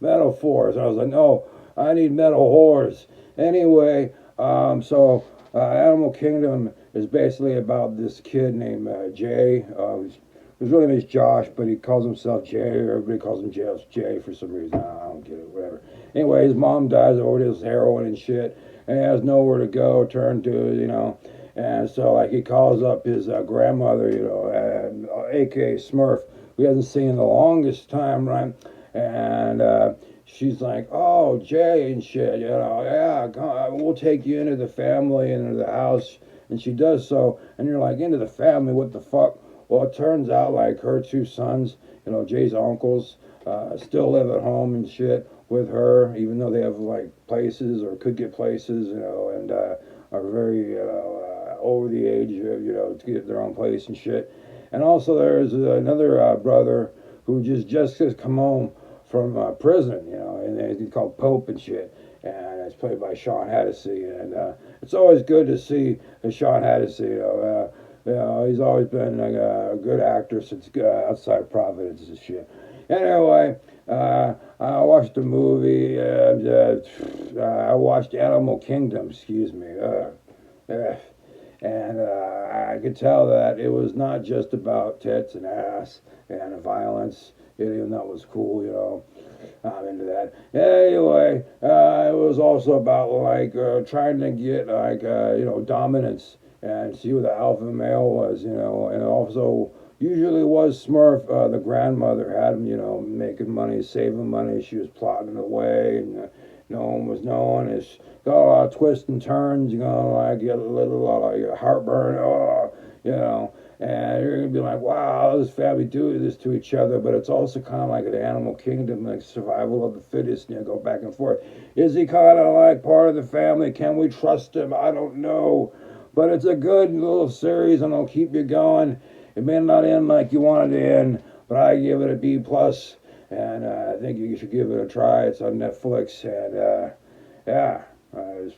Metal Force. And I was like, no, I need Metal Whores. Anyway, Animal Kingdom is basically about this kid named Jay. His real name is Josh, but he calls himself Jay. Everybody calls him Jay for some reason. I don't get it, whatever. Anyway, his mom dies of overdose heroin and shit, and he has nowhere to go, turn to. And so, like, he calls up his grandmother, aka Smurf, who he hasn't seen in the longest time, right? And she's like, "Oh, Jay and shit, yeah, we'll take you into the family, into the house." And she does so, and you're like, "Into the family? What the fuck?" Well, it turns out like her two sons, Jay's uncles, still live at home and shit with her, even though they have like places or could get places, and are very over the age of to get their own place and shit. And also there's another brother who just has come home from prison, and he's called Pope and shit. And it's played by Sean Hennessy, and it's always good to see Sean Hennessy. He's always been a good actor since Outside Providence and shit. Anyway, I watched the movie, and I watched Animal Kingdom, excuse me. And I could tell that it was not just about tits and ass and violence, even though it was cool, I'm into that. Anyway, it was also about like trying to get like dominance and see who the alpha male was, and also usually was Smurf. The grandmother had him, making money, saving money. She was plotting away, and no one was knowing. It's got a lot of twists and turns. You're gonna like get a little heartburn. Oh, and you're gonna be like, wow, this family do this to each other. But it's also kind of like the Animal Kingdom, like survival of the fittest. Go back and forth. Is he kind of like part of the family? Can we trust him? I don't know. But it's a good little series, and it'll keep you going. It may not end like you wanted it to end, but I give it a B plus, and I think you should give it a try. It's on Netflix, and yeah, there's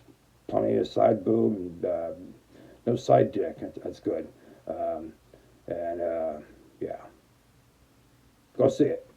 plenty of side boob and no side dick. That's good. Um, and yeah, go see it.